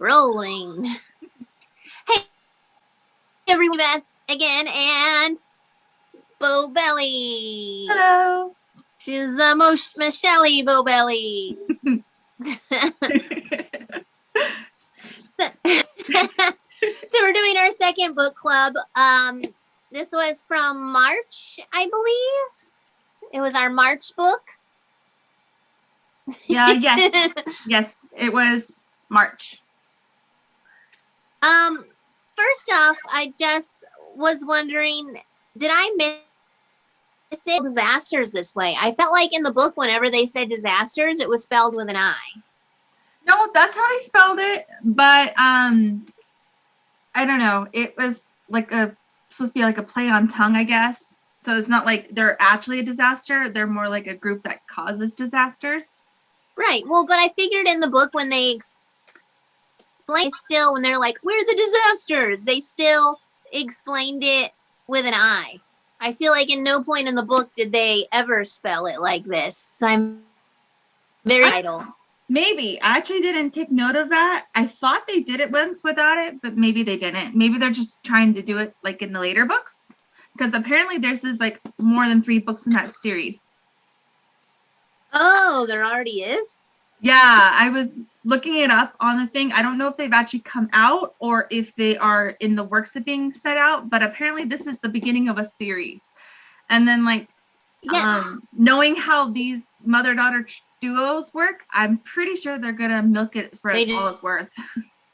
Rolling. Hey, everyone, back again, and Bo Belly. Hello. She's the most Michelle Bo Belly. So we're doing our second book club. This was from March, I believe. It was our March book. Yes, it was March. First off, I just was wondering, did I miss it? Disasters this way? I felt like in the book, whenever they said disasters, it was spelled with an I. No, that's how they spelled it, but I don't know. It was like supposed to be like a play on tongue, I guess. So it's not like they're actually a disaster. They're more like a group that causes disasters. Right. Well, but I figured in the book when they explain still, when they're like, we're the disasters, they still explained it with an I. I feel like in no point in the book did they ever spell it like this. So I'm very idle. Maybe. I actually didn't take note of that. I thought they did it once without it, but maybe they didn't. Maybe they're just trying to do it like in the later books. Because apparently there's like more than 3 books in that series. Oh, there already is? Yeah, I was looking it up on the thing. I don't know if they've actually come out or if they are in the works of being set out, but apparently this is the beginning of a series. And then knowing how these mother-daughter duos work, I'm pretty sure they're going to milk it for all it's worth.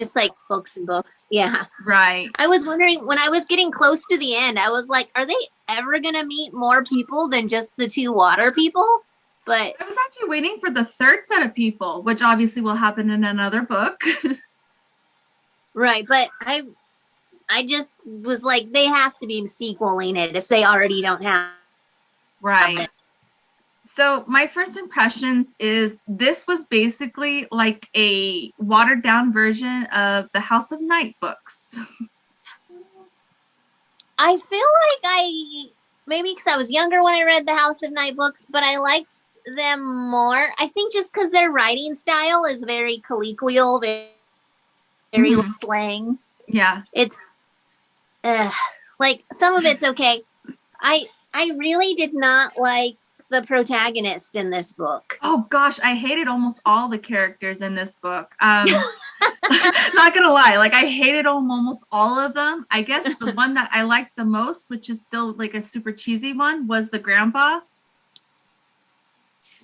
Just like books and books. Yeah. Right. I was wondering, when I was getting close to the end, I was like, are they ever going to meet more people than just the 2 water people? But I was actually waiting for the 3rd set of people, which obviously will happen in another book. Right, but I just was like, they have to be sequeling it if they already don't have right it. So my first impressions is this was basically like a watered down version of the House of Night books. I feel like maybe because I was younger when I read the House of Night books, but I liked them more. I think just because their writing style is very colloquial, very slang. Yeah. It's like some of it's okay. I really did not like the protagonist in this book. Oh gosh, I hated almost all the characters in this book. Not gonna lie, like I hated almost all of them. I guess the one that I liked the most, which is still like a super cheesy one, was the grandpa.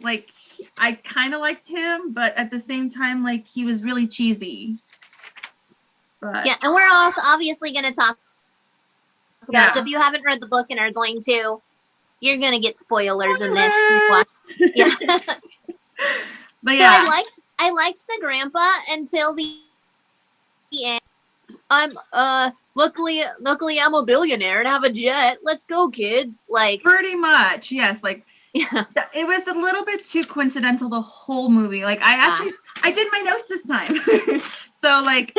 Like I kind of liked him, but at the same time, like he was really cheesy. But yeah, and we're also obviously going to talk about it. So if you haven't read the book and are going to, you're going to get spoilers in this. Yeah. But yeah. So I liked the grandpa until the end. I'm luckily I'm a billionaire and have a jet. Let's go, kids. Like pretty much, yes. Like yeah. It was a little bit too coincidental, the whole movie. Like I did my notes this time. So like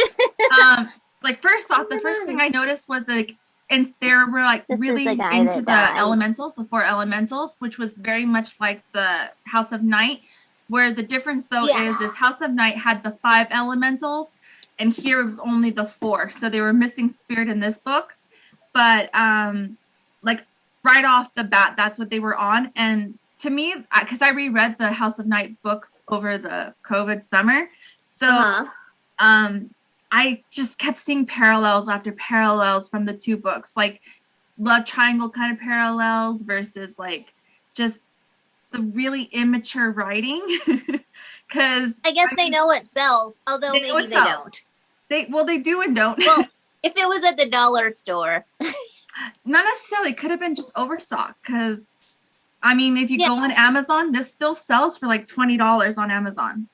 first off, the first thing I noticed was like, and they were like really into the elementals, the 4 elementals, which was very much like the House of Night, where the difference though is House of Night had the 5 elementals and here it was only the 4. So they were missing spirit in this book. But like right off the bat, that's what they were on. And to me, because I reread the House of Night books over the COVID summer, so I just kept seeing parallels after parallels from the 2 books, like love triangle kind of parallels versus like just the really immature writing. Because I guess they know it sells, although maybe they don't. They do and don't. Well, if it was at the dollar store. Not necessarily. It could have been just overstock. Because, I mean, if you go on Amazon, this still sells for like $20 on Amazon.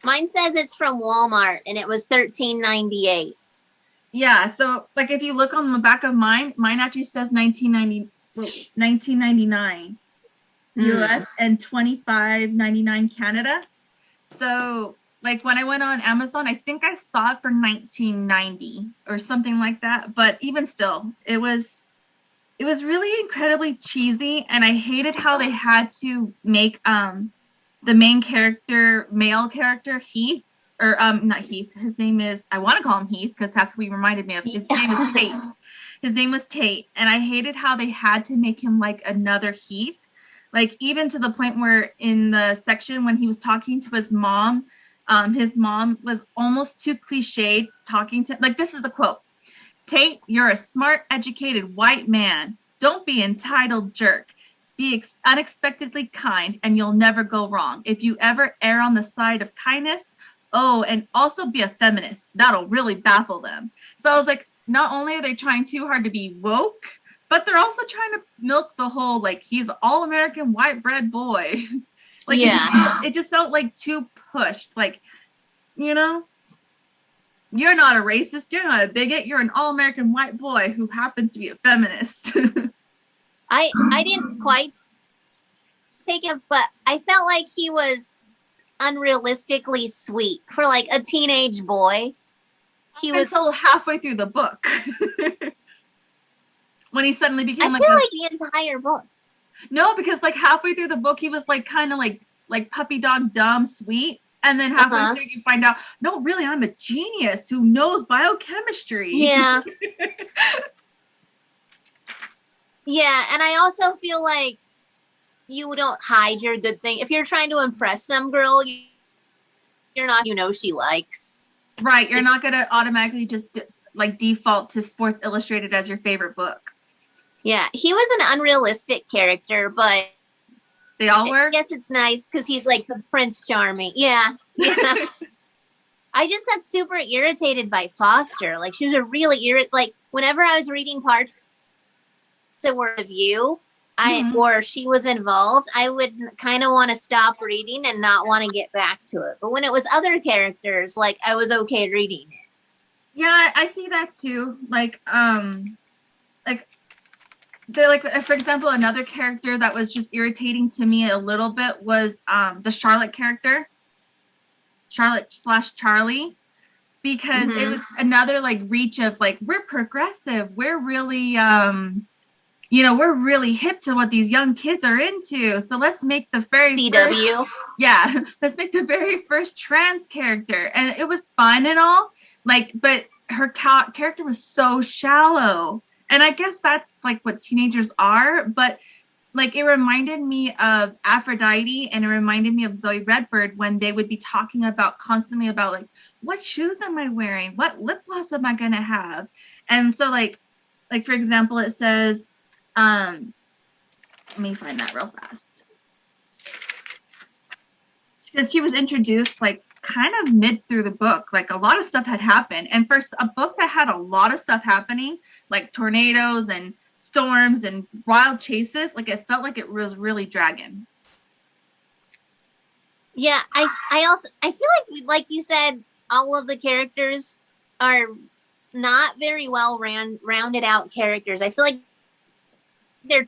Mine says it's from Walmart, and it was $13.98. Yeah, so like if you look on the back of mine actually says $19.99 US and $25.99 Canada. So like when I went on Amazon, I think I saw it for $19.90 or something like that. But even still, it was really incredibly cheesy, and I hated how they had to make the main character, male character, he. or not Heath. His name is, I want to call him Heath because that's what he reminded me of. His name is Tate. His name was Tate, and I hated how they had to make him like another Heath. Like, even to the point where in the section when he was talking to his mom was almost too cliched talking to, like, this is the quote. Tate, you're a smart, educated white man. Don't be entitled jerk. Be unexpectedly kind, and you'll never go wrong. If you ever err on the side of kindness, and also be a feminist. That'll really baffle them. So I was like, not only are they trying too hard to be woke, but they're also trying to milk the whole, like, he's an all-American white bread boy. Like, yeah. It just felt like too pushed. Like, you know, you're not a racist, you're not a bigot, you're an all-American white boy who happens to be a feminist. I didn't quite take it, but I felt like he was unrealistically sweet for like a teenage boy. He was until halfway through the book. When he suddenly became I feel like the entire book. No, because like halfway through the book he was like kind of like puppy dog dumb sweet, and then halfway through you find out, no, really, I'm a genius who knows biochemistry. Yeah. Yeah, and I also feel like you don't hide your good thing. If you're trying to impress some girl, you're not, she likes. Right, you're not going to automatically just like default to Sports Illustrated as your favorite book. Yeah, he was an unrealistic character, but they all were? I guess it's nice because he's like the Prince Charming. Yeah. I just got super irritated by Foster. Like, she was a really like, whenever I was reading parts that were of you, or she was involved, I would kind of want to stop reading and not want to get back to it. But when it was other characters, like, I was okay reading it. Yeah, I see that too. Like, they're like, for example, another character that was just irritating to me a little bit was the Charlotte character, Charlotte/Charlie, because it was another like reach of like, we're progressive, we're really we're really hip to what these young kids are into. So let's make the very let's make the very first trans character. And it was fun and all, like, but her character was so shallow. And I guess that's like what teenagers are, but like it reminded me of Aphrodite and it reminded me of Zoe Redbird when they would be talking about constantly about like, what shoes am I wearing? What lip gloss am I going to have? And so like for example, it says, let me find that real fast. Because she was introduced like kind of mid through the book, like a lot of stuff had happened. And for a book that had a lot of stuff happening, like tornadoes and storms and wild chases, like it felt like it was really dragging. Yeah, I feel like you said, all of the characters are not very well rounded out characters. I feel like they're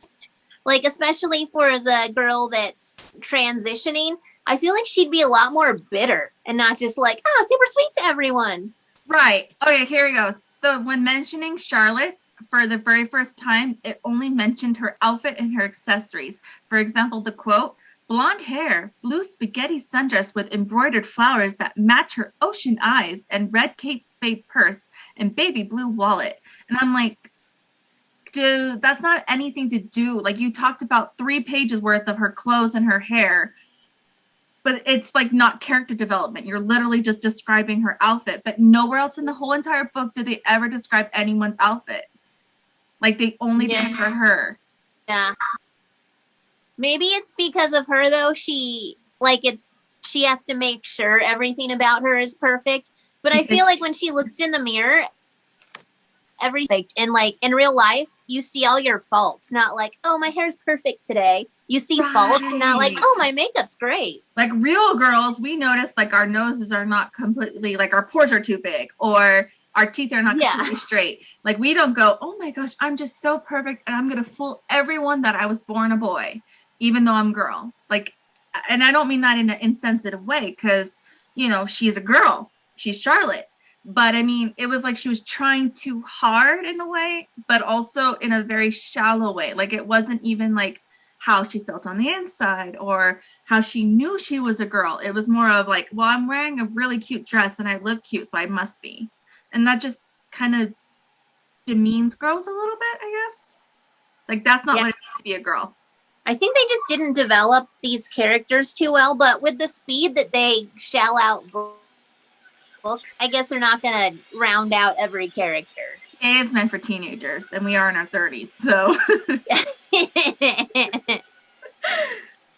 like, especially for the girl that's transitioning, I feel like she'd be a lot more bitter and not just like, super sweet to everyone. Right. Okay, here we go. So when mentioning Charlotte for the very first time, it only mentioned her outfit and her accessories. For example, the quote, blonde hair, blue spaghetti sundress with embroidered flowers that match her ocean eyes, and red Kate Spade purse and baby blue wallet. And I'm like, dude, that's not anything to do. Like, you talked about 3 pages worth of her clothes and her hair, but it's like not character development. You're literally just describing her outfit, but nowhere else in the whole entire book do they ever describe anyone's outfit. Like, they only did it for her. Yeah. Maybe it's because of her though. She has to make sure everything about her is perfect. But I feel like when she looks in the mirror, everything, and like in real life, you see all your faults, not like, oh, my hair's perfect today. You see faults and not like, oh, my makeup's great. Like real girls, we notice like our noses are not completely, like our pores are too big, or our teeth are not completely straight. Like we don't go, oh my gosh, I'm just so perfect and I'm going to fool everyone that I was born a boy, even though I'm a girl. Like, and I don't mean that in an insensitive way, because, she's a girl. She's Charlotte. But I mean, it was like she was trying too hard in a way, but also in a very shallow way. Like it wasn't even like how she felt on the inside or how she knew she was a girl. It was more of like, well, I'm wearing a really cute dress and I look cute, so I must be. And that just kind of demeans girls a little bit, I guess. Like, that's not what it means to be a girl. I think they just didn't develop these characters too well, but with the speed that they shell out books, I guess they're not going to round out every character. It is meant for teenagers, and we are in our 30s, so.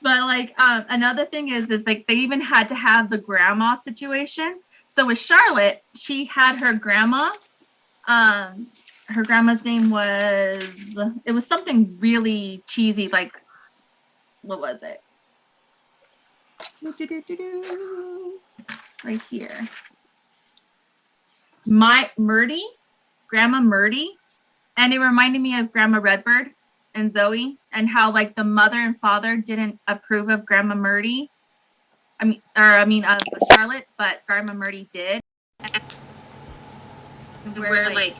But, like, another thing is like, they even had to have the grandma situation. So with Charlotte, she had her grandma. Her grandma's name was, it was something really cheesy, like, what was it? Right here. Grandma Murdy. And it reminded me of Grandma Redbird and Zoe, and how, like, the mother and father didn't approve of Grandma Murdy. Of Charlotte, but Grandma Murdy did. Where, like,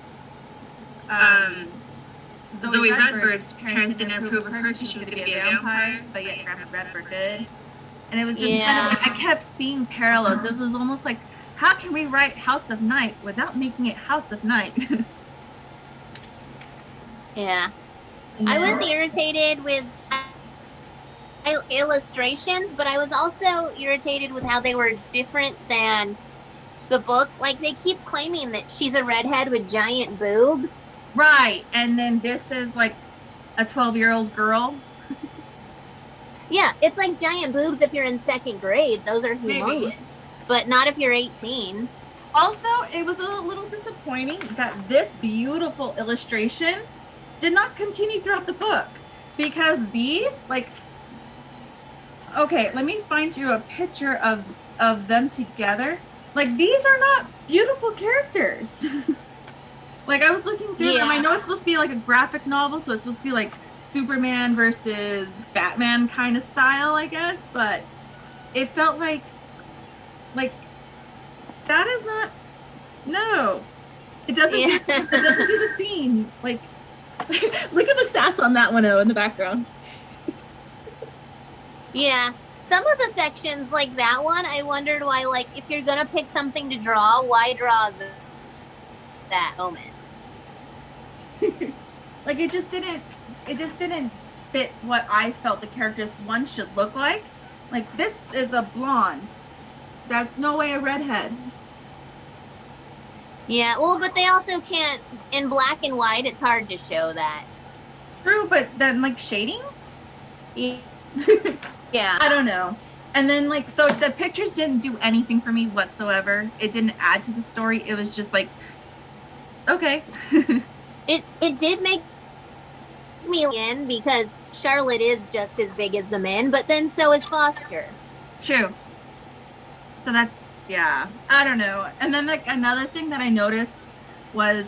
Zoe Redbird's parents didn't approve of her because she was going to be a vampire, but yet Grandma Redbird did. And it was just kind of like, I kept seeing parallels. It was almost like, how can we write House of Night without making it House of Night? Yeah. I was irritated with illustrations, but I was also irritated with how they were different than the book. Like, they keep claiming that she's a redhead with giant boobs. Right. And then this is like a 12-year-old girl. Yeah, it's like giant boobs if you're in second grade. Those are humongous. Maybe. But not if you're 18. Also, it was a little disappointing that this beautiful illustration did not continue throughout the book. Because these, like... Okay, let me find you a picture of them together. Like, these are not beautiful characters. Like, I was looking through them. I know it's supposed to be like a graphic novel, so it's supposed to be like Superman versus Batman kind of style, I guess. But it felt like that is not. No, it doesn't. It doesn't do the scene. Like, look at the sass on that one in the background. Yeah. Some of the sections, like that one, I wondered why, like, if you're going to pick something to draw, why draw that moment? Like, it just didn't fit what I felt the characters, one, should look like. Like, this is a blonde. That's no way a redhead. Yeah, well, but they also can't, in black and white, it's hard to show that. True, but then, like, shading? Yeah. Yeah. I don't know. And then, like, so the pictures didn't do anything for me whatsoever. It didn't add to the story. It was just like, okay. It did make me in because Charlotte is just as big as the men, but then so is Foster. True. So that's, yeah, I don't know. And then, like, another thing that I noticed was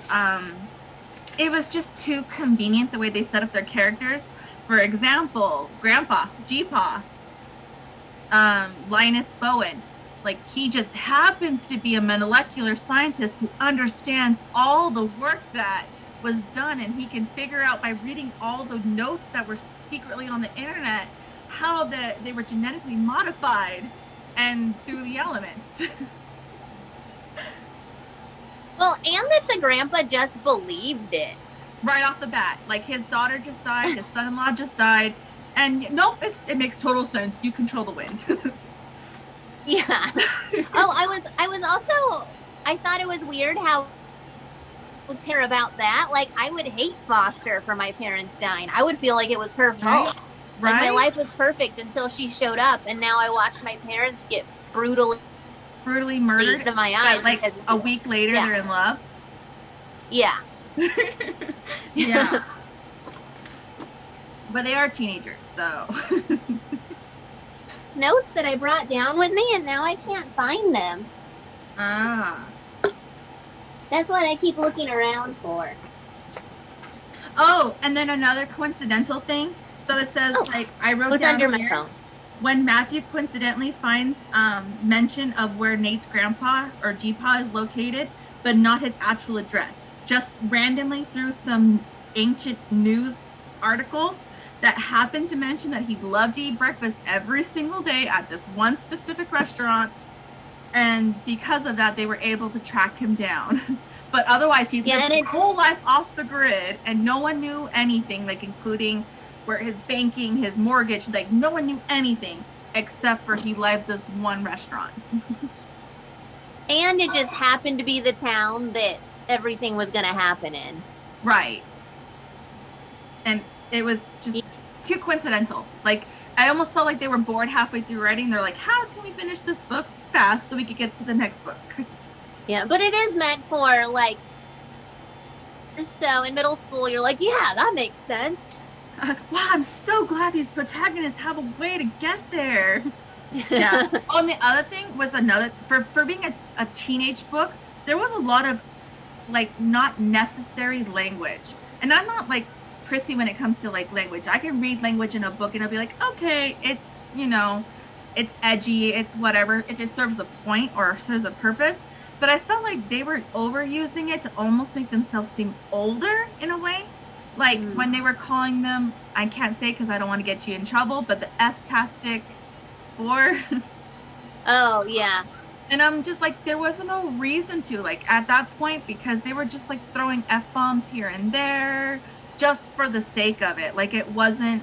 it was just too convenient the way they set up their characters. For example, Grandpa, G-Paw, Linus Bowen, like, he just happens to be a molecular scientist who understands all the work that was done, and he can figure out by reading all the notes that were secretly on the internet how they were genetically modified and through the elements. Well, and that the grandpa just believed it. Right off the bat. Like, his daughter just died, his son-in-law just died, and nope, it makes total sense. You control the wind. Yeah. Oh, I was also, I thought it was weird how terrible about that. Like, I would hate Foster for my parents dying. I would feel like it was her fault. Right. Like, my life was perfect until she showed up, and now I watched my parents get brutally murdered into my eyes. Like, a week later, they're in love. Yeah. Yeah. But they are teenagers, so. Notes that I brought down with me, and now I can't find them. Ah. That's what I keep looking around for. Oh, and then another coincidental thing. So it says, like, I wrote down under here, my phone. When Matthew coincidentally finds mention of where Nate's grandpa or G-Paw is located, but not his actual address. Just randomly through some ancient news article, that happened to mention that he loved to eat breakfast every single day at this one specific restaurant. And because of that, they were able to track him down. But otherwise, he lived his whole life off the grid, and no one knew anything, like including where his banking, his mortgage, like no one knew anything except for he loved this one restaurant. And it just happened to be the town that everything was going to happen in. Right. And it was just too coincidental. Like, I almost felt like they were bored halfway through writing. They're like, how can we finish this book fast so we could get to the next book? Yeah, but it is meant for, like, so in middle school, you're like, yeah, that makes sense. Wow, I'm so glad these protagonists have a way to get there. Yeah. On the other thing was for being a teenage book, there was a lot of, like, not necessary language. And I'm not, like, prissy when it comes to, like, language. I can read language in a book and I'll be like, okay, it's, you know, it's edgy, it's whatever, if it serves a point or serves a purpose. But I felt like they were overusing it to almost make themselves seem older in a way. Like, when they were calling them, I can't say because I don't want to get you in trouble, but the F-tastic 4. Oh, yeah. And I'm just like, there was no reason to, like, at that point, because they were just, like, throwing F-bombs here and there just for the sake of it. Like, it wasn't,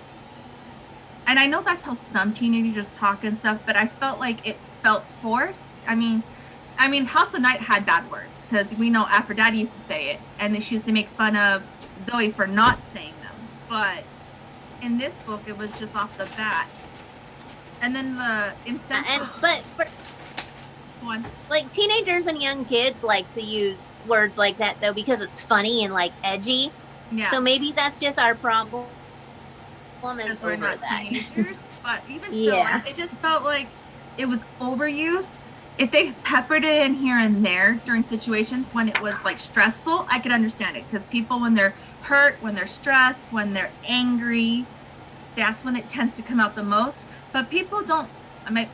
and I know that's how some teenagers talk and stuff, but I felt like it felt forced. I mean, House of Night had bad words, because we know Aphrodite used to say it, and she used to make fun of Zoe for not saying them. But in this book, it was just off the bat. And then the incentive. But for like teenagers and young kids like to use words like that though because it's funny and like edgy. Yeah. So maybe that's just our problem. Because we're not teenagers. But even so, it just felt like it was overused. If they peppered it in here and there during situations when it was like stressful, I could understand it. Because people, when they're hurt, when they're stressed, when they're angry, that's when it tends to come out the most. But people don't,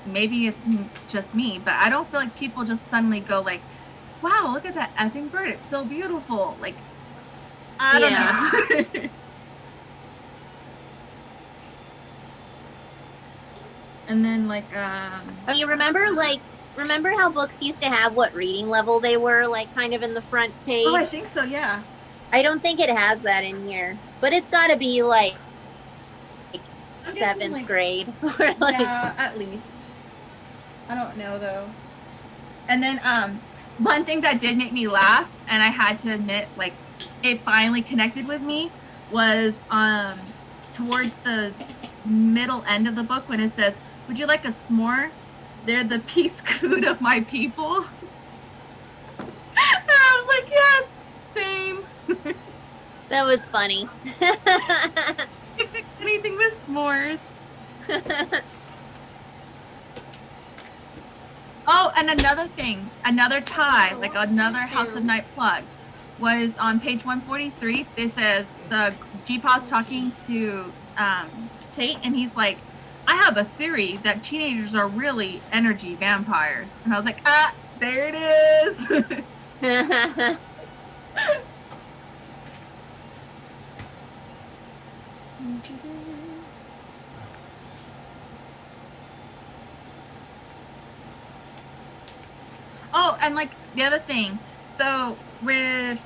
maybe it's just me, but I don't feel like people just suddenly go like, wow, look at that effing bird, it's so beautiful. Like, I don't know. And then like, you remember how books used to have what reading level they were, like kind of in the front page? Oh, I think so, yeah. I don't think it has that in here, but it's got to be like 7th grade. Or like, yeah, at least. I don't know though. And then one thing that did make me laugh, and I had to admit, like, it finally connected with me, was towards the middle end of the book when it says, "Would you like a s'more? They're the peace food of my people." And I was like, yes, same. That was funny. If it's anything with s'mores. Oh, and another thing, another tie, like another House of Night plug, was on page 143. It says the G-Pod's talking to Tate, and he's like, I have a theory that teenagers are really energy vampires. And I was like, there it is. Oh, and like the other thing, so with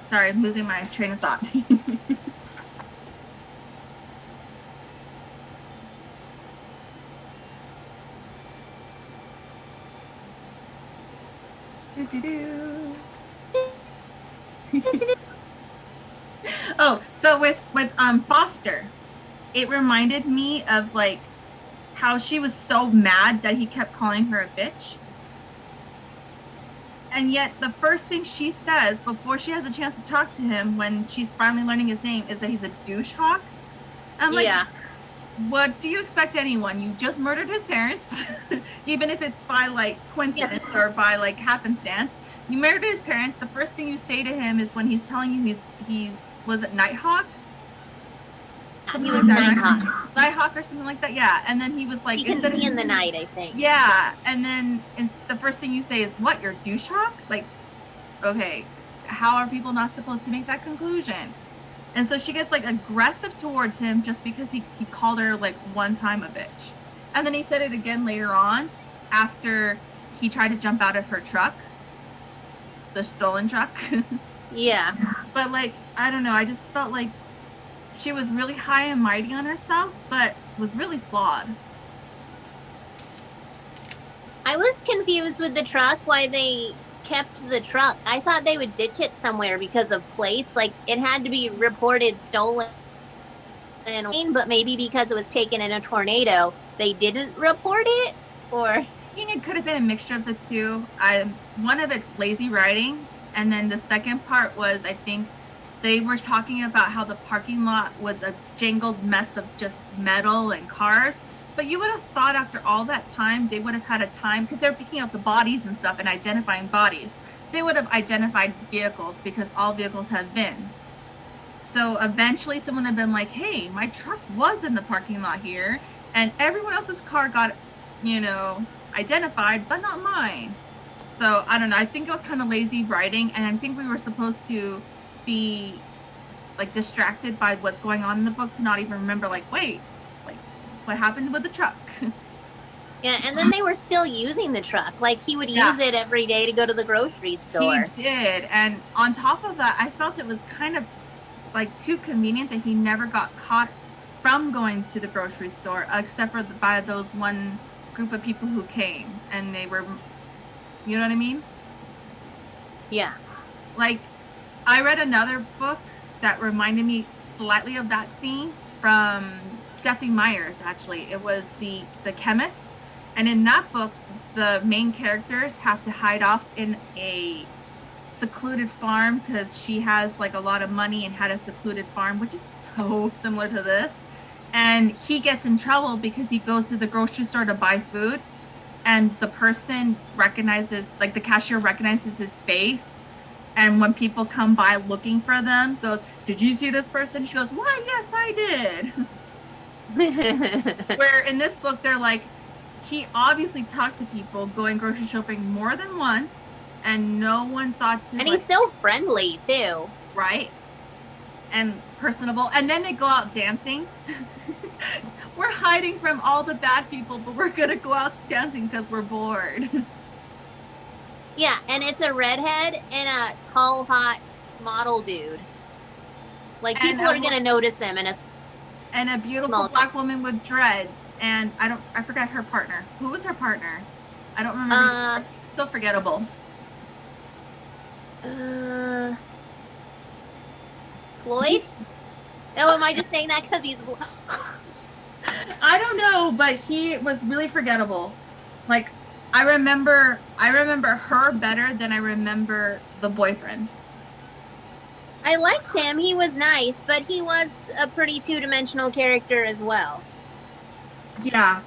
sorry, I'm losing my train of thought. Oh, so with Foster, it reminded me of like how she was so mad that he kept calling her a bitch. And yet the first thing she says before she has a chance to talk to him when she's finally learning his name is that he's a douche hawk. I'm like, yeah. What do you expect anyone? You just murdered his parents, even if it's by like coincidence or by like happenstance. You murdered his parents. The first thing you say to him is when he's telling you he's was it Nighthawk? He was Nighthawk. Nighthawk or something like that, yeah. And then he was like, he can see in the night, I think. Yeah, and then the first thing you say is, what, you're douche hawk? Like, okay. how are people not supposed to make that conclusion? And so she gets like aggressive towards him just because he called her like one time a bitch. And then he said it again later on after he tried to jump out of her truck, the stolen truck. Yeah. But like, I don't know, I just felt like she was really high and mighty on herself, but was really flawed. I was confused with the truck, why they kept the truck. I thought they would ditch it somewhere because of plates. Like, it had to be reported stolen, but maybe because it was taken in a tornado, they didn't report it? Or I think it could have been a mixture of the two. One of it's lazy writing, and then the second part was, I think they were talking about how the parking lot was a jangled mess of just metal and cars. But you would have thought after all that time, they would have had a time, because they're picking out the bodies and stuff and identifying bodies. They would have identified vehicles because all vehicles have VINs. So eventually someone would have been like, hey, my truck was in the parking lot here, and everyone else's car got, identified, but not mine. So I don't know. I think it was kind of lazy writing, and I think we were supposed to be like distracted by what's going on in the book to not even remember, like, wait, what happened with the truck? Yeah, and then they were still using the truck. Like, he would use it every day to go to the grocery store. He did. And on top of that, I felt it was kind of like too convenient that he never got caught from going to the grocery store, except for by those one group of people who came, and they were, you know what I mean? Yeah. Like, I read another book that reminded me slightly of that scene from Stephanie Meyer's, actually. It was the chemist, and in that book the main characters have to hide off in a secluded farm because she has like a lot of money and had a secluded farm, which is so similar to this. And he gets in trouble because he goes to the grocery store to buy food, and the person recognizes, like the cashier recognizes his face, and when people come by looking for them, goes, did you see this person? She goes, why, yes, I did. Where in this book, they're like, he obviously talked to people going grocery shopping more than once, and no one thought to. And he's so friendly too. Right? And personable. And then they go out dancing. We're hiding from all the bad people, but we're gonna go out dancing because we're bored. Yeah, and it's a redhead and a tall, hot model dude. Like, people are gonna notice them in a beautiful black woman with dreads, and I forgot her partner. Who was her partner? I don't remember. So forgettable. Floyd? Oh, am I just saying that because he's I don't know, but he was really forgettable. Like, I remember her better than I remember the boyfriend. I liked him. He was nice, but he was a pretty two-dimensional character as well. Yeah.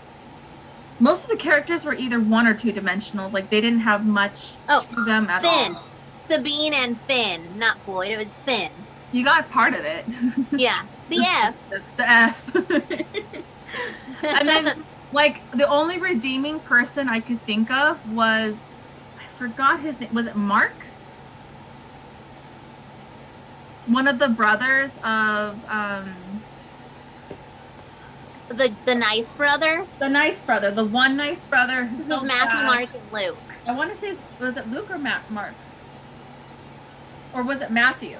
Most of the characters were either one or two-dimensional. Like, they didn't have much to them at all. Finn. Sabine and Finn. Not Floyd. It was Finn. You got part of it. Yeah. The F. The F. And then, like, the only redeeming person I could think of was, I forgot his name. Was it Mark? One of the brothers of the nice brother. The nice brother, the one nice brother. This is Matthew, Mark, and Luke. I want to say, was it Luke or Mark? Or was it Matthew?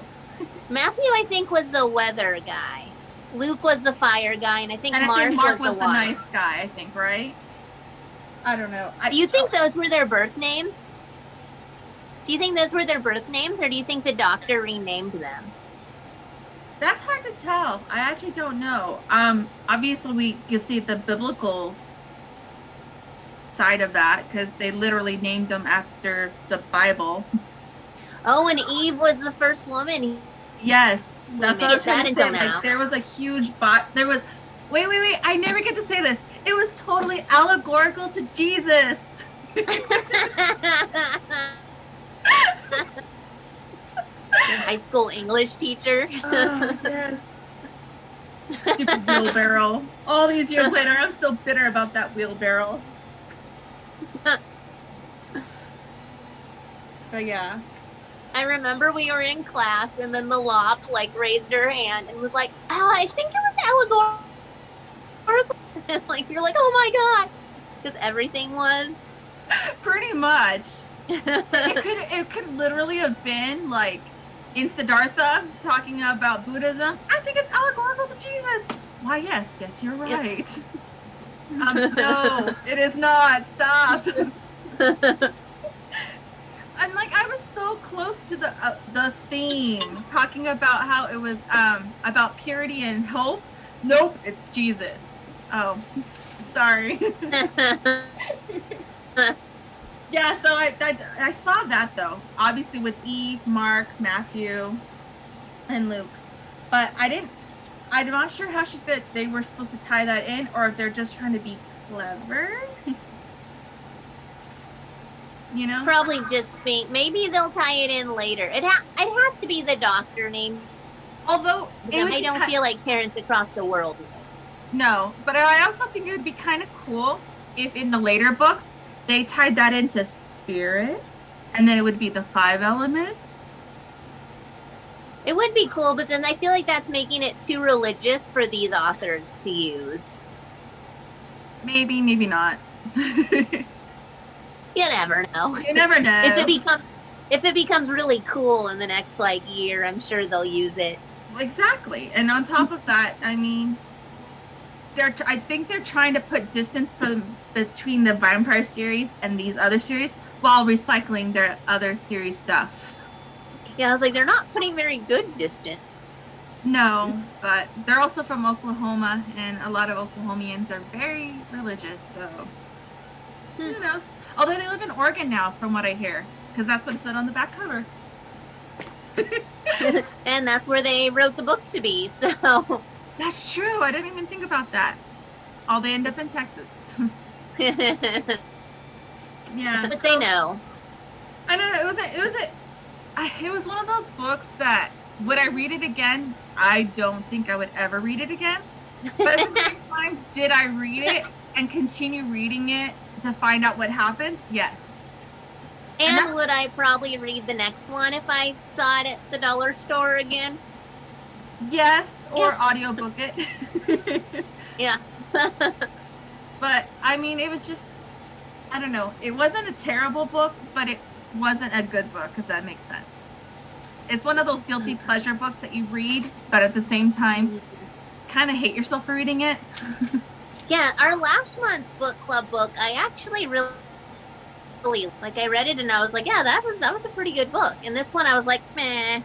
Matthew, I think, was the weather guy. Luke was the fire guy, and I think Mark was the nice guy. I think, right? I don't know. Do you think those were their birth names? Do you think those were their birth names, or do you think the doctor renamed them? That's hard to tell. I actually don't know. Obviously, we can see the biblical side of that because they literally named them after the Bible. Oh, and Eve was the first woman. Yes, that's what I was trying to say. Like, there was a huge There was. Wait! I never get to say this. It was totally allegorical to Jesus. High school English teacher. Oh, yes. Stupid wheelbarrow. All these years later, I'm still bitter about that wheelbarrow. But yeah. I remember we were in class, and then the Lop like raised her hand and was like, "Oh, I think it was allegorical." Like you're like, "Oh my gosh," because everything was pretty much. It could literally have been like in Siddhartha talking about Buddhism. I think it's allegorical to Jesus. Why, yes, you're right. No, it is not. Stop. I'm like, I was so close to the theme, talking about how it was about purity and hope. Nope, it's Jesus. Oh, sorry. Yeah, so I saw that though, obviously with Eve, Mark, Matthew, and Luke, but I'm not sure how they were supposed to tie that in, or if they're just trying to be clever. You know? Probably just think maybe they'll tie it in later. It has to be the doctor name. Although I don't feel like parents across the world. No, but I also think it would be kind of cool if in the later books they tied that into spirit, and then it would be the 5 elements. It would be cool, but then I feel like that's making it too religious for these authors to use. Maybe not. You never know. You never know. If it becomes really cool in the next like year, I'm sure they'll use it. Exactly. And on top of that, I mean, I think they're trying to put distance between the vampire series and these other series while recycling their other series stuff. Yeah, I was like, they're not putting very good distance. No, but they're also from Oklahoma, and a lot of Oklahomians are very religious, so who knows? Although they live in Oregon now, from what I hear, because that's what it said on the back cover. And that's where they wrote the book to be, so. That's true. I didn't even think about that. They end up in Texas. Yeah. But they know. I don't know. It was one of those books that, would I read it again? I don't think I would ever read it again. But at the same time, did I read it and continue reading it to find out what happens? Yes. And would I probably read the next one if I saw it at the dollar store again? Yes, or audiobook it. Yeah. But, I mean, it was just, I don't know. It wasn't a terrible book, but it wasn't a good book, if that makes sense. It's one of those guilty pleasure books that you read, but at the same time, kind of hate yourself for reading it. Yeah, our last month's book club book, I actually really like. I read it and I was like, yeah, that was a pretty good book. And this one, I was like, meh.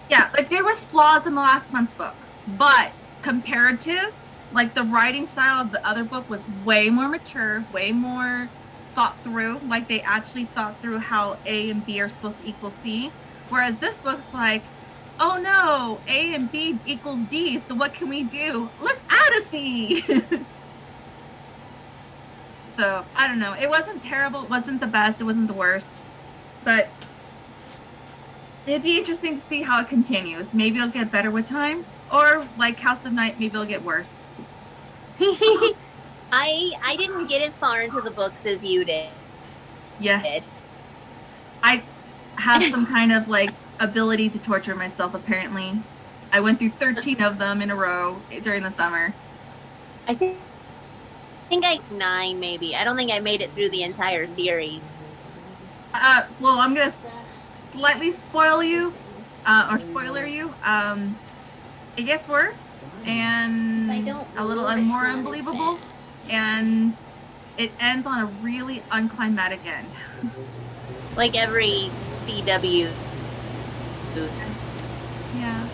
Yeah, like there was flaws in the last month's book, but comparative, like the writing style of the other book was way more mature, way more thought through. Like they actually thought through how A and B are supposed to equal C. Whereas this book's like, oh no, A and B equals D, so what can we do? Let's add a C. So, I don't know. It wasn't terrible. It wasn't the best. It wasn't the worst. But it'd be interesting to see how it continues. Maybe it'll get better with time. Or, like House of Night, maybe it'll get worse. I didn't get as far into the books as you did. Yes. I have some kind of, like, ability to torture myself, apparently. I went through 13 of them in a row during the summer. I think I 9 maybe. I don't think I made it through the entire series. Well, I'm gonna slightly spoiler you. It gets worse and a little more unbelievable, and it ends on a really unclimactic end. Like every CW. Yeah.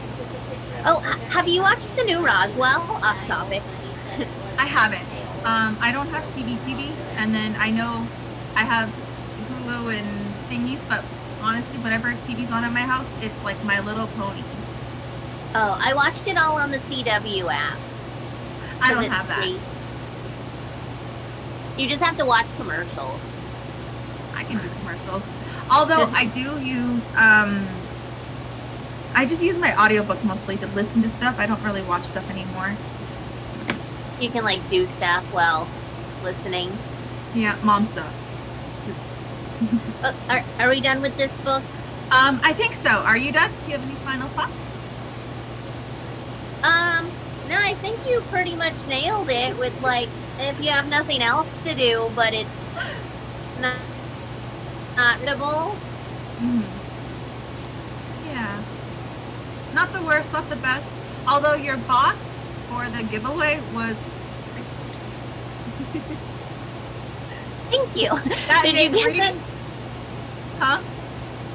Oh, have you watched the new Roswell? Off topic. I haven't. I don't have TV, and then I know I have Hulu and thingies, but honestly, whatever TV's on at my house, it's like My Little Pony. Oh, I watched it all on the CW app. I don't have that. Free. You just have to watch commercials. I can do commercials. Although I do use, I just use my audiobook mostly to listen to stuff. I don't really watch stuff anymore. You can like do stuff while listening. Yeah, mom stuff. Are we done with this book? I think so. Are you done? Do you have any final thoughts? No, I think you pretty much nailed it with, like, if you have nothing else to do, but it's not readable. Yeah. Not the worst, not the best. Although your box for the giveaway was... Thank you. Did you get that? Huh?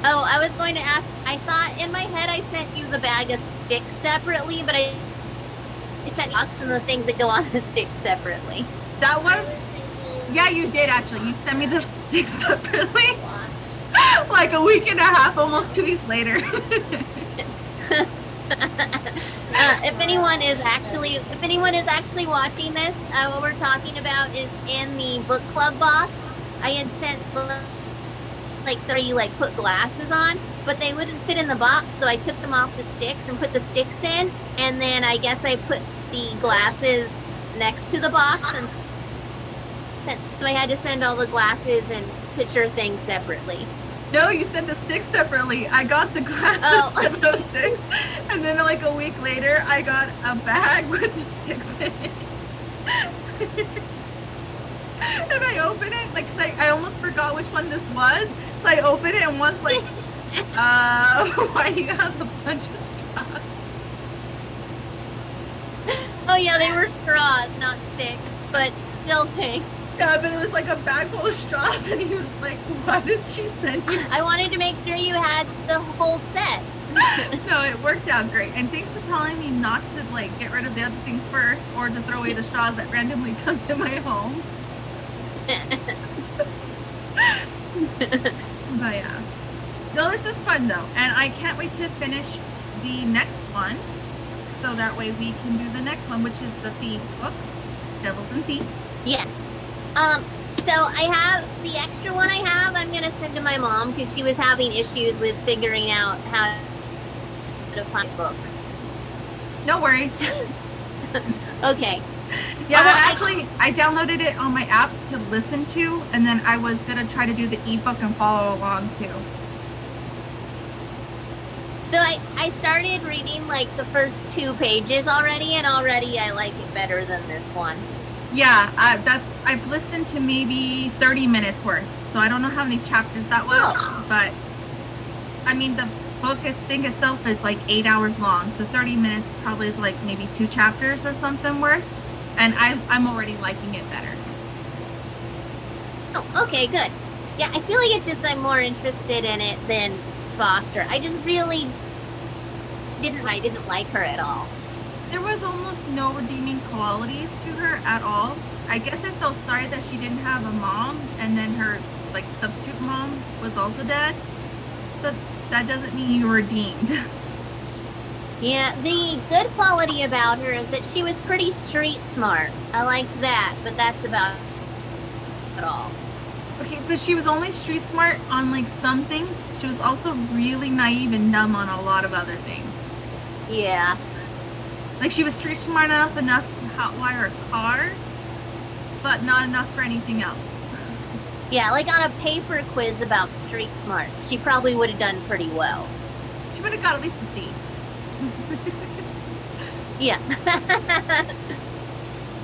Oh, I was going to ask, I thought in my head I sent you the bag of sticks separately, but I sent box and the things that go on the sticks separately. That was... Yeah, you did actually. You sent me the sticks separately. Like a week and a half, almost 2 weeks later. If anyone is actually watching this, what we're talking about is in the book club box. I had sent like 3 put glasses on, but they wouldn't fit in the box, so I took them off the sticks and put the sticks in, and then I guess I put the glasses next to the box and so I had to send all the glasses and picture things separately. No, you sent the sticks separately. I got the glasses and those sticks, and then like a week later, I got a bag with the sticks in it. And I opened it, like, cause I almost forgot which one this was, so I opened it, and one's like, why you have a bunch of straws? Oh yeah, they were straws, not sticks, but still thanks. Yeah, but it was like a bag full of straws, and he was like, why did she send you? I wanted to make sure you had the whole set. No, it worked out great. And thanks for telling me not to, like, get rid of the other things first, or to throw away the straws that randomly come to my home. But yeah. No, this was fun, though. And I can't wait to finish the next one, so that way we can do the next one, which is the Thieves book, Devils and Thieves. Yes. So I have the extra one I'm going to send to my mom because she was having issues with figuring out how to find books. No worries. Okay. Yeah, I downloaded it on my app to listen to, and then I was going to try to do the ebook and follow along too. So I started reading like the first 2 pages already, and already I like it better than this one. Yeah, I've listened to maybe 30 minutes worth, so I don't know how many chapters that was, but I mean the book thing itself is like 8 hours long, so 30 minutes probably is like maybe 2 chapters or something worth, and I'm already liking it better. Oh, okay, good. Yeah, I feel like it's just I'm more interested in it than Foster. I just really didn't like her at all. There was almost no redeeming qualities to her at all. I guess I felt sorry that she didn't have a mom, and then her like substitute mom was also dead. But that doesn't mean you were redeemed. Yeah, the good quality about her is that she was pretty street smart. I liked that, but that's about it all. Okay, but she was only street smart on like some things. She was also really naive and dumb on a lot of other things. Yeah. Like, she was street smart enough to hotwire a car, but not enough for anything else. Yeah, like on a paper quiz about street smarts, she probably would have done pretty well. She would have got at least a C. Yeah.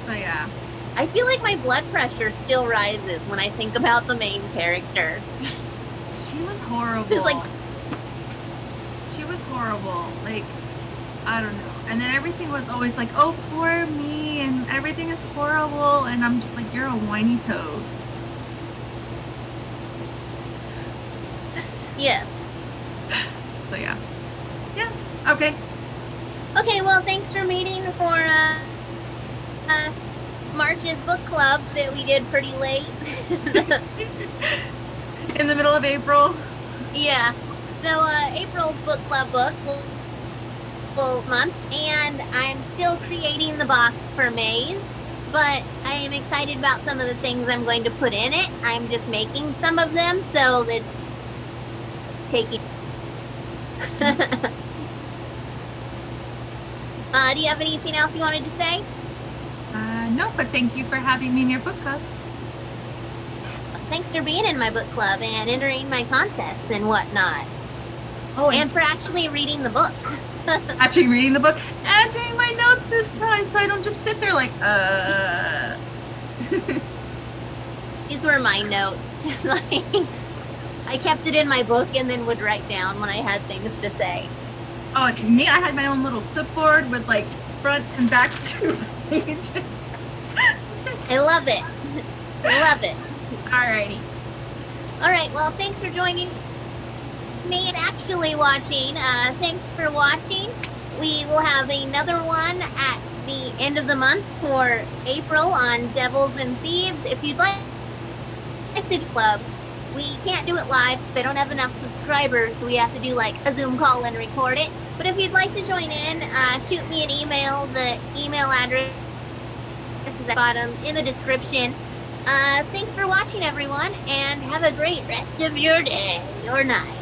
But yeah. I feel like my blood pressure still rises when I think about the main character. She was horrible. It's like... She was horrible. Like, I don't know. And then everything was always like, oh, poor me, and everything is horrible, and I'm just like, you're a whiny toad. Yes. So yeah. Yeah, okay. Okay, well, thanks for meeting for March's book club that we did pretty late. In the middle of April. Yeah. So April's book club book will month, and I'm still creating the box for May's, but I am excited about some of the things I'm going to put in it. I'm just making some of them, so it's taking... do you have anything else you wanted to say? No, but thank you for having me in your book club. Thanks for being in my book club and entering my contests and whatnot. Oh, and for actually reading the book. Actually reading the book and doing my notes this time, so I don't just sit there like, These were my notes. Just like, I kept it in my book and then would write down when I had things to say. Oh, me, I had my own little clipboard with like front and back 2 pages. I love it. I love it. Alrighty. All right, well, thanks for joining me and actually watching. Thanks for watching. We will have another one at the end of the month for April on Devils and Thieves. If you'd like to club, we can't do it live because I don't have enough subscribers, so we have to do like a Zoom call and record it. But if you'd like to join in, shoot me an email. The email address is at the bottom in the description. Thanks for watching, everyone, and have a great rest of your day or night.